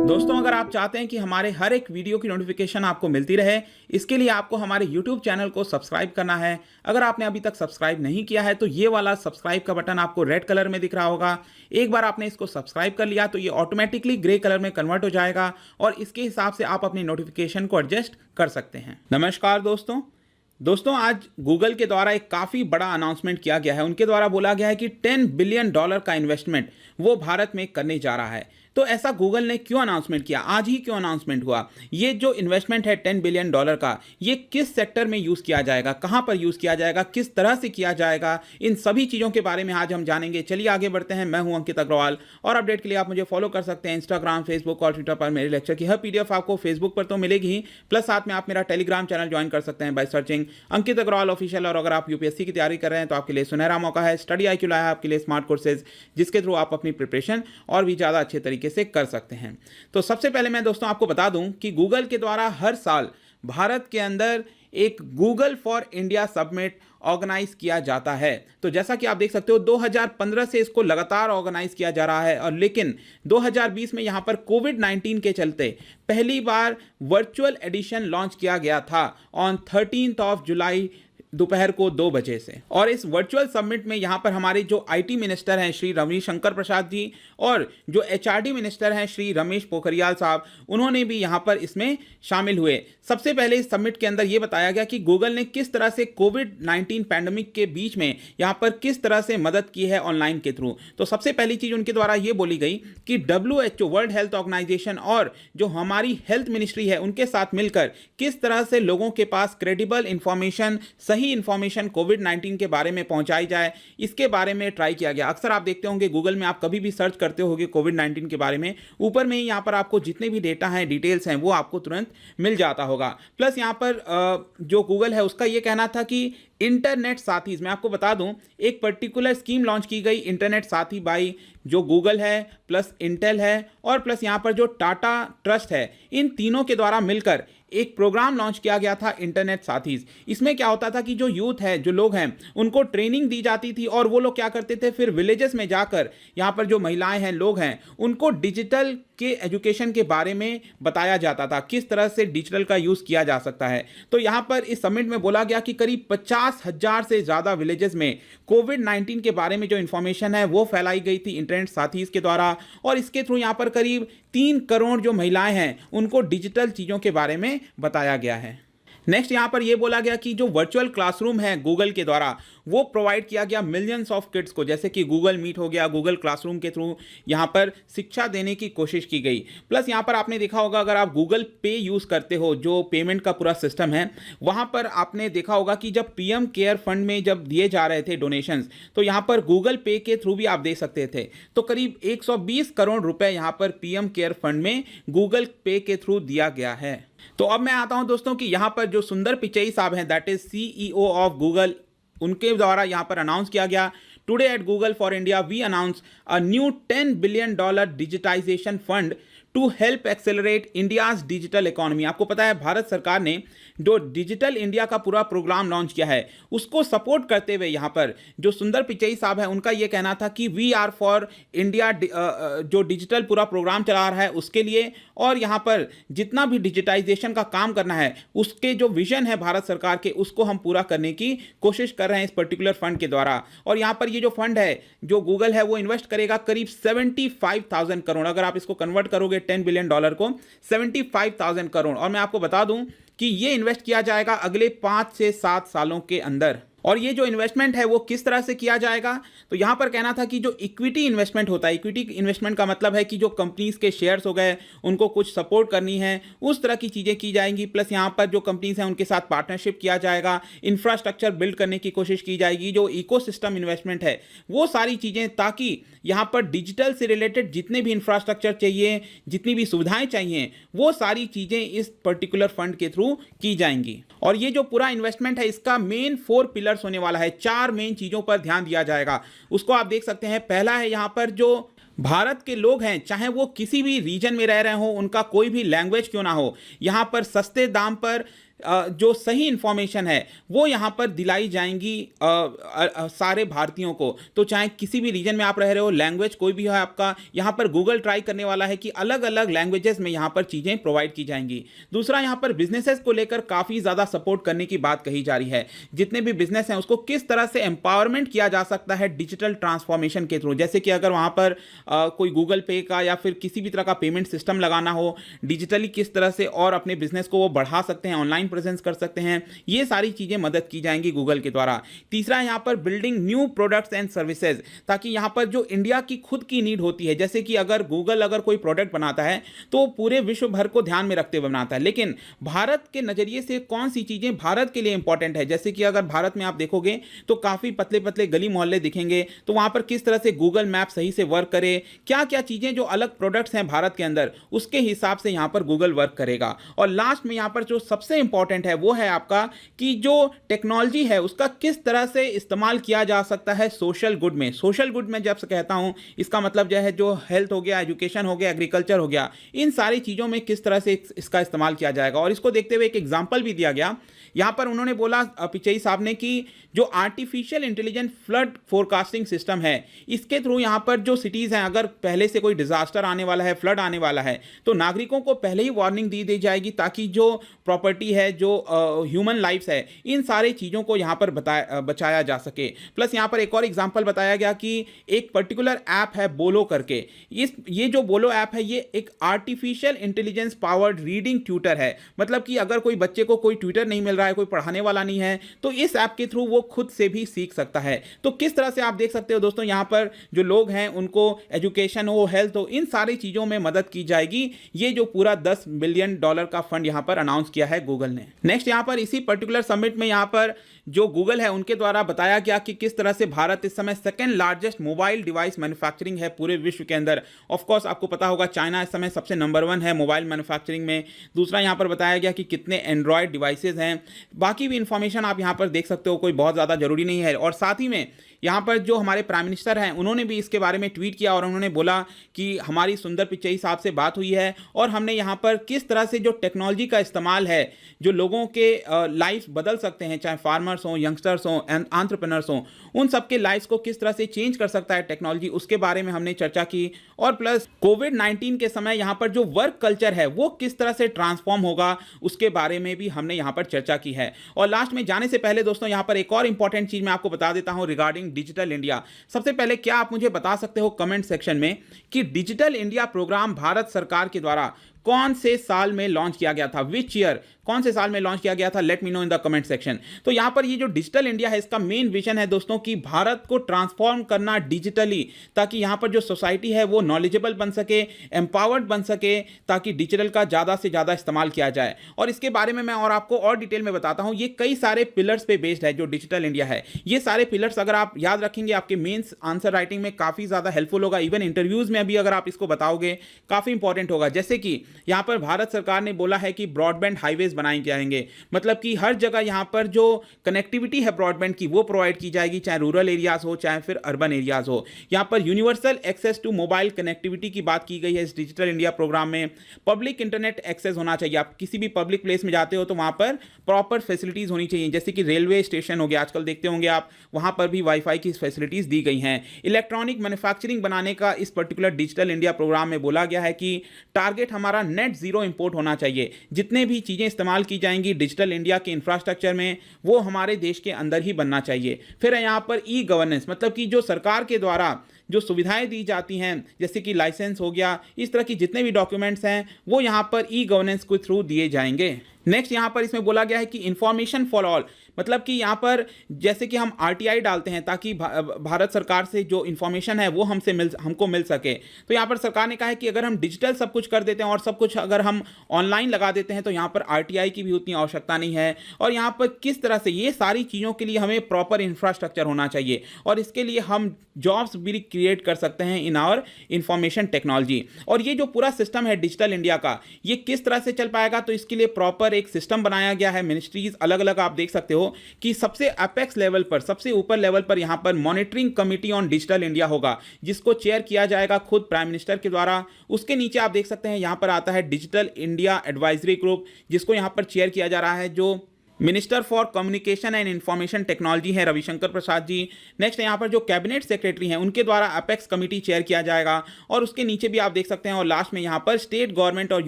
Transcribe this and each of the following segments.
दोस्तों, अगर आप चाहते हैं कि हमारे हर एक वीडियो की नोटिफिकेशन आपको मिलती रहे, इसके लिए आपको हमारे YouTube चैनल को सब्सक्राइब करना है। अगर आपने अभी तक सब्सक्राइब नहीं किया है तो ये वाला सब्सक्राइब का बटन आपको रेड कलर में दिख रहा होगा। एक बार आपने इसको सब्सक्राइब कर लिया तो ये ऑटोमेटिकली ग्रे कलर में कन्वर्ट हो जाएगा और इसके हिसाब से आप अपनी नोटिफिकेशन को एडजस्ट कर सकते हैं। नमस्कार दोस्तों, आज गूगल के द्वारा एक काफ़ी बड़ा अनाउंसमेंट किया गया है। उनके द्वारा बोला गया है कि $10 बिलियन का इन्वेस्टमेंट वो भारत में करने जा रहा है। तो ऐसा गूगल ने क्यों अनाउंसमेंट किया, आज ही क्यों अनाउंसमेंट हुआ? ये जो इन्वेस्टमेंट है $10 बिलियन का, ये किस सेक्टर में यूज़ किया जाएगा, कहाँ पर यूज़ किया जाएगा, किस तरह से किया जाएगा, इन सभी चीज़ों के बारे में आज हम जानेंगे। चलिए आगे बढ़ते हैं। मैं हूं अंकित अग्रवाल और अपडेट के लिए आप मुझे फॉलो कर सकते हैं इंस्टाग्राम, फेसबुक और ट्विटर पर। मेरे लेक्चर की हर PDF आपको फेसबुक पर तो मिलेगी ही, प्लस साथ में आप मेरा टेलीग्राम चैनल ज्वाइन कर सकते हैं by searching Ankit Agarwal official. और अगर आप UPSC की तैयारी कर रहे हैं तो आपके लिए सुनहरा मौका है। स्टडी IQ लाया है आपके लिए स्मार्ट कोर्सेज, जिसके थ्रू आप अपनी प्रिपरेशन और भी ज़्यादा अच्छे तरीके से कर सकते हैं। तो सबसे पहले मैं दोस्तों आपको बता दूं कि गूगल के द्वारा हर साल भारत के अंदर एक Google for India summit organise किया जाता है। तो जैसा कि आप देख सकते हो 2015 से इसको लगातार ऑर्गेनाइज किया जा रहा है, और लेकिन 2020 में यहां पर कोविड-19 के चलते पहली बार वर्चुअल एडिशन लॉन्च किया गया था ऑन 13 जुलाई दोपहर को 2 बजे से। और इस वर्चुअल समिट में यहाँ पर हमारे जो IT मिनिस्टर हैं श्री रविशंकर प्रसाद जी और जो HRD मिनिस्टर हैं श्री रमेश पोखरियाल साहब, उन्होंने भी यहाँ पर इसमें शामिल हुए। सबसे पहले इस समिट के अंदर ये बताया गया कि गूगल ने किस तरह से कोविड-19 पैंडेमिक के बीच में यहाँ पर किस तरह से मदद की है ऑनलाइन के थ्रू। तो सबसे पहली चीज़ उनके द्वारा ये बोली गई कि WHO वर्ल्ड हेल्थ ऑर्गेनाइजेशन और जो हमारी हेल्थ मिनिस्ट्री है उनके साथ मिलकर किस तरह से लोगों के पास क्रेडिबल इंफॉर्मेशन, सही इंफॉर्मेशन कोविड-19 के बारे में पहुंचाई जाए, इसके बारे में ट्राई किया गया। अक्सर आप देखते होंगे गूगल में, आप कभी भी सर्च करते होंगे कोविड-19 के बारे में, ऊपर में ही यहाँ पर आपको जितने भी डेटा हैं, डिटेल्स हैं, वो आपको तुरंत मिल जाता होगा। प्लस यहाँ पर जो गूगल है उसका ये कहना था कि इंटरनेट साथी, मैं आपको बता दूं एक पर्टिकुलर स्कीम लॉन्च की गई इंटरनेट साथी बाई जो गूगल है, प्लस इंटेल है और प्लस यहाँ पर जो टाटा ट्रस्ट है, इन तीनों के द्वारा मिलकर एक प्रोग्राम लॉन्च किया गया था इंटरनेट साथीज। इसमें क्या होता था कि जो यूथ है, जो लोग हैं, उनको ट्रेनिंग दी जाती थी और वो लोग क्या करते थे, फिर विलेजेस में जाकर यहाँ पर जो महिलाएं हैं, लोग हैं, उनको डिजिटल के एजुकेशन के बारे में बताया जाता था, किस तरह से डिजिटल का यूज़ किया जा सकता है। तो यहाँ पर इस समिट में बोला गया कि करीब 50,000 से ज़्यादा विलेजेस में कोविड-19 के बारे में जो इन्फॉर्मेशन है वो फैलाई गई थी इंटरनेट साथीज के द्वारा, और इसके थ्रू यहाँ पर करीब 3 करोड़ जो महिलाएं हैं उनको डिजिटल चीज़ों के बारे में बताया गया है। नेक्स्ट यहाँ पर यह बोला गया कि जो वर्चुअल क्लासरूम है गूगल के द्वारा, वो प्रोवाइड किया गया मिलियंस ऑफ किड्स को, जैसे कि गूगल मीट हो गया, गूगल क्लासरूम के थ्रू यहाँ पर शिक्षा देने की कोशिश की गई। प्लस यहाँ पर आपने देखा होगा, अगर आप गूगल पे यूज़ करते हो, जो पेमेंट का पूरा सिस्टम है, वहाँ पर आपने देखा होगा कि जब PM केयर फंड में जब दिए जा रहे थे डोनेशंस, तो यहाँ पर गूगल पे के थ्रू भी आप दे सकते थे। तो करीब 120 करोड़ रुपए यहाँ पर PM केयर फंड में गूगल पे के थ्रू दिया गया है। तो अब मैं आता हूं दोस्तों कि यहां पर जो सुंदर पिचई साहब हैं, that is CEO of Google, उनके द्वारा यहां पर अनाउंस किया गया, today at Google for India we announce a new $10 billion digitisation fund to help accelerate India's digital economy. आपको पता है भारत सरकार ने जो डिजिटल इंडिया का पूरा प्रोग्राम लॉन्च किया है, उसको सपोर्ट करते हुए यहाँ पर जो सुंदर पिचई साहब है, उनका ये कहना था कि वी आर फॉर इंडिया, जो डिजिटल पूरा प्रोग्राम चला रहा है उसके लिए, और यहाँ पर जितना भी डिजिटाइजेशन का काम करना है, उसके जो विजन है भारत सरकार के, उसको हम पूरा करने की कोशिश कर रहे हैं इस पर्टिकुलर फंड के द्वारा। और यहाँ पर ये जो फंड है जो गूगल है वो इन्वेस्ट करेगा करीब 75,000 करोड़। अगर आप इसको कन्वर्ट करोगे $10 बिलियन को, 75,000 करोड़। और मैं आपको बता दूं कि ये इन्वेस्ट किया जाएगा अगले 5 से 7 सालों के अंदर। और ये जो इन्वेस्टमेंट है वो किस तरह से किया जाएगा, तो यहाँ पर कहना था कि जो इक्विटी इन्वेस्टमेंट होता है, इक्विटी इन्वेस्टमेंट का मतलब है कि जो कंपनीज के शेयर्स हो गए, उनको कुछ सपोर्ट करनी है, उस तरह की चीज़ें की जाएंगी। प्लस यहाँ पर जो कंपनीज हैं उनके साथ पार्टनरशिप किया जाएगा, इंफ्रास्ट्रक्चर बिल्ड करने की कोशिश की जाएगी, जो इकोसिस्टम इन्वेस्टमेंट है वो सारी चीज़ें, ताकि यहाँ पर डिजिटल से रिलेटेड जितने भी इंफ्रास्ट्रक्चर चाहिए, जितनी भी सुविधाएं चाहिए, वो सारी चीज़ें इस पर्टिकुलर फंड के थ्रू की जाएंगी। और ये जो पूरा इन्वेस्टमेंट है, इसका मेन 4 पिलर्स होने वाला है, 4 मेन चीज़ों पर ध्यान दिया जाएगा। उसको आप देख सकते हैं। पहला है यहाँ पर जो भारत के लोग हैं, चाहे वो किसी भी रीजन में रह रहे हो, उनका कोई भी लैंग्वेज क्यों ना हो, यहाँ पर सस्ते दाम पर जो सही इंफॉर्मेशन है वो यहाँ पर दिलाई जाएंगी सारे भारतीयों को। तो चाहे किसी भी रीजन में आप रह रहे हो, लैंग्वेज कोई भी है आपका, यहाँ पर गूगल ट्राई करने वाला है कि अलग अलग लैंग्वेजेस में यहाँ पर चीज़ें प्रोवाइड की जाएंगी। दूसरा, यहाँ पर बिजनेसेस को लेकर काफ़ी ज़्यादा सपोर्ट करने की बात कही जा रही है। जितने भी बिजनेस हैं उसको किस तरह से एम्पावरमेंट किया जा सकता है डिजिटल ट्रांसफॉर्मेशन के थ्रू। जैसे कि अगर वहाँ पर कोई गूगल पे का या फिर किसी भी तरह का पेमेंट सिस्टम लगाना हो, डिजिटली किस तरह से और अपने बिजनेस को वो बढ़ा सकते हैं, ऑनलाइन प्रेजेंस कर सकते हैं, ये सारी चीज़ें मदद की जाएंगी गूगल के द्वारा। तीसरा, यहाँ पर building new products and services, ताकि यहाँ पर जो इंडिया की खुद की नीड होती है, जैसे कि अगर गूगल अगर कोई प्रोडक्ट बनाता है तो पूरे विश्व भर को ध्यान में रखते हुए बनाता है, लेकिन भारत के नज़रिए से कौन सी चीज़ें भारत के लिए इंपॉर्टेंट है। जैसे कि अगर भारत में आप देखोगे तो काफ़ी पतले पतले गली मोहल्ले दिखेंगे, तो वहाँ पर किस तरह से गूगल मैप सही से वर्क करे, क्या क्या चीज़ें जो अलग प्रोडक्ट्स हैं भारत के अंदर, उसके हिसाब से यहाँ पर गूगल वर्क करेगा। और लास्ट में यहाँ पर जो सबसे इंपॉर्टेंट है वो है आपका कि जो टेक्नोलॉजी है उसका किस तरह से इस्तेमाल किया जा सकता है सोशल गुड में। सोशल गुड में जब से कहता हूँ, इसका मतलब जो है जो हेल्थ हो गया, एजुकेशन हो गया, एग्रीकल्चर हो गया, इन सारी चीज़ों में किस तरह से इसका इस्तेमाल किया जाएगा। और इसको देखते हुए एक एग्जाम्पल भी दिया गया। यहाँ पर उन्होंने बोला पिचई साहब ने कि जो artificial intelligent flood forecasting system है, इसके थ्रू यहाँ पर जो सिटीज़ हैं, अगर पहले से कोई डिजास्टर आने वाला है, फ्लड आने वाला है, तो नागरिकों को पहले ही वार्निंग दी जाएगी, ताकि जो प्रॉपर्टी है, जो ह्यूमन लाइफ्स है, इन सारी चीज़ों को यहाँ पर बचाया जा सके। प्लस यहाँ पर एक और एग्जाम्पल बताया गया कि एक पर्टिकुलर ऐप है बोलो करके। ये जो बोलो ऐप है, ये एक artificial intelligence powered reading tutor है। मतलब कि अगर कोई बच्चे को कोई ट्यूटर नहीं मिल रहा है, कोई पढ़ाने वाला नहीं है, तो इस ऐप के थ्रू वो खुद से भी सीख सकता है। तो किस तरह से आप देख सकते हो दोस्तों, यहाँ पर जो लोग हैं उनको एजुकेशन हो, हेल्थ हो, इन सारी चीज़ों में मदद की जाएगी। ये जो पूरा $10 बिलियन का फंड यहाँ पर अनाउंस किया है गूगल ने। नेक्स्ट, यहाँ पर इसी पर्टिकुलर समिट में यहाँ पर जो गूगल है उनके द्वारा बताया गया कि किस तरह से भारत इस समय second largest mobile device manufacturing है पूरे विश्व के अंदर। ऑफ कोर्स आपको पता होगा चाइना इस समय सबसे नंबर 1 है मोबाइल मैन्युफैक्चरिंग में। दूसरा, यहाँ पर बताया गया कि कितने एंड्रॉयड डिवाइसेज हैं। बाकी भी इंफॉर्मेशन आप यहाँ पर देख सकते हो, कोई बहुत ज़्यादा जरूरी नहीं है। और साथ ही में यहाँ पर जो हमारे प्राइम मिनिस्टर हैं उन्होंने भी इसके बारे में ट्वीट किया और उन्होंने बोला कि हमारी सुंदर पिचई साहब से बात हुई है और हमने यहाँ पर किस तरह से जो टेक्नोलॉजी का इस्तेमाल है, जो लोगों के लाइफ बदल सकते हैं, चाहे फार्मर्स हों, यंगस्टर्स हों, एंटरप्रेन्योर्स हों, उन सबके लाइफ्स को किस तरह से चेंज कर सकता है टेक्नोलॉजी, उसके बारे में हमने चर्चा की। और प्लस कोविड-19 के समय यहाँ पर जो वर्क कल्चर है वो किस तरह से ट्रांसफॉर्म होगा, उसके बारे में भी हमने यहाँ पर चर्चा की है। और लास्ट में जाने से पहले दोस्तों, यहाँ पर एक और इंपॉर्टेंट चीज़ मैं आपको बता देता हूँ रिगार्डिंग डिजिटल इंडिया। सबसे पहले क्या आप मुझे बता सकते हो कमेंट सेक्शन में कि डिजिटल इंडिया प्रोग्राम भारत सरकार के द्वारा कौन से साल में लॉन्च किया गया था, विच ईयर, कौन से साल में लॉन्च किया गया था? Let me know in the comment section. तो यहां पर ये जो डिजिटल इंडिया है, इसका मेन विजन है दोस्तों कि भारत को ट्रांसफॉर्म करना डिजिटली, ताकि यहां पर जो सोसाइटी है वो नॉलेजेबल बन सके, एम्पावर्ड बन सके, ताकि डिजिटल का ज़्यादा से ज़्यादा इस्तेमाल किया जाए। और इसके बारे में मैं और आपको और डिटेल में बताता हूं। ये कई सारे पिलर्स पे बेस्ड है जो डिजिटल इंडिया है। ये सारे पिलर्स अगर आप याद रखेंगे, आपके मेंस आंसर राइटिंग में काफ़ी ज़्यादा हेल्पफुल होगा। इवन इंटरव्यूज़ में भी अगर आप इसको बताओगे काफ़ी इंपॉर्टेंट होगा। जैसे कि यहाँ पर भारत सरकार ने बोला है कि ब्रॉडबैंड हाईवेज बनाए जाएंगे, मतलब कि हर जगह यहाँ पर जो कनेक्टिविटी है ब्रॉडबैंड की वो प्रोवाइड की जाएगी, चाहे रूरल एरियाज हो चाहे फिर अर्बन एरियाज हो। यहाँ पर universal access to mobile connectivity की बात की गई है इस डिजिटल इंडिया प्रोग्राम में। पब्लिक इंटरनेट एक्सेस होना चाहिए। आप किसी भी पब्लिक प्लेस में जाते हो तो वहाँ पर प्रॉपर फैसिलिटीज होनी चाहिए, जैसे कि रेलवे स्टेशन हो गया, आजकल देखते होंगे आप, वहाँ पर भी वाईफाई की फैसिलिटीज दी गई हैं। इलेक्ट्रॉनिक मैन्युफैक्चरिंग बनाने का इस पर्टिकुलर डिजिटल इंडिया प्रोग्राम में बोला गया है कि टारगेट हमारा नेट जीरो इंपोर्ट होना चाहिए। जितने भी चीज़ें इस्तेमाल की जाएंगी डिजिटल इंडिया के इंफ्रास्ट्रक्चर में, वो हमारे देश के अंदर ही बनना चाहिए। फिर यहाँ पर ई गवर्नेंस, मतलब कि जो सरकार के द्वारा जो सुविधाएं दी जाती हैं, जैसे कि लाइसेंस हो गया, इस तरह की जितने भी डॉक्यूमेंट्स हैं वो यहाँ पर ई गवर्नेंस के थ्रू दिए जाएंगे। नेक्स्ट यहाँ पर इसमें बोला गया है कि इंफॉर्मेशन फॉर ऑल, मतलब कि यहाँ पर जैसे कि हम आरटीआई डालते हैं ताकि भारत सरकार से जो इन्फॉर्मेशन है वो हमको मिल सके। तो यहाँ पर सरकार ने कहा है कि अगर हम डिजिटल सब कुछ कर देते हैं और सब कुछ अगर हम ऑनलाइन लगा देते हैं तो यहाँ पर आरटीआई की भी उतनी आवश्यकता नहीं है। और यहाँ पर किस तरह से ये सारी चीज़ों के लिए हमें प्रॉपर इंफ्रास्ट्रक्चर होना चाहिए और इसके लिए हम जॉब्स भी क्रिएट कर सकते हैं इन आवर इंफॉर्मेशन टेक्नोलॉजी। और ये जो पूरा सिस्टम है डिजिटल इंडिया का, ये किस तरह से चल पाएगा, तो इसके लिए प्रॉपर एक सिस्टम बनाया गया है। मिनिस्ट्रीज अलग अलग आप देख सकते हो, हो कि सबसे अपेक्स लेवल पर, सबसे ऊपर लेवल पर यहाँ पर monitoring committee on digital India होगा, जिसको चेयर किया जाएगा खुद प्राइम मिनिस्टर के द्वारा। उसके नीचे आप देख सकते हैं यहाँ पर आता है डिजिटल इंडिया एडवाइजरी ग्रुप, जिसको यहाँ पर चेयर किया जा रहा है, जो minister for communication and information technology है रविशंकर प्रसाद जी। नेक्स्ट यहाँ पर जो कैबिनेट सेक्रेटरी हैं उनके द्वारा अपेक्स कमेटी चेयर किया जाएगा, और उसके नीचे भी आप देख सकते हैं, और लास्ट में यहाँ पर स्टेट गवर्नमेंट और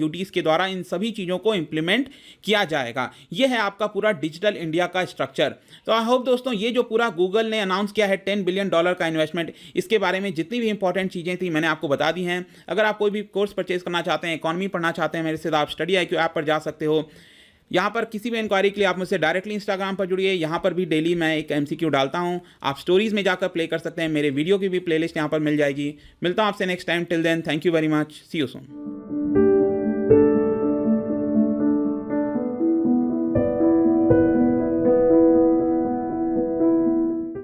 यूटीज के द्वारा इन सभी चीज़ों को इंप्लीमेंट किया जाएगा। यह है आपका पूरा डिजिटल इंडिया का स्ट्रक्चर। तो आई होप दोस्तों ये जो पूरा गूगल ने अनाउंस किया है $10 बिलियन का इन्वेस्टमेंट, इसके बारे में जितनी भी इंपॉर्टेंट चीज़ें थी मैंने आपको बता दी हैं। अगर आप कोई भी कोर्स परचेज करना चाहते हैं, इकॉनमी पढ़ना चाहते हैं मेरे से, तो आप स्टडी IQ ऐप पर जा सकते हो। यहाँ पर किसी भी इंक्वायरी के लिए आप मुझसे डायरेक्टली इंस्टाग्राम पर जुड़िए। यहाँ पर भी डेली मैं एक MCQ डालता हूँ, आप स्टोरीज में जाकर प्ले कर सकते हैं। मेरे वीडियो की भी प्लेलिस्ट यहाँ पर मिल जाएगी। मिलता हूँ आपसे next time. Till then, thank you very much, see you soon.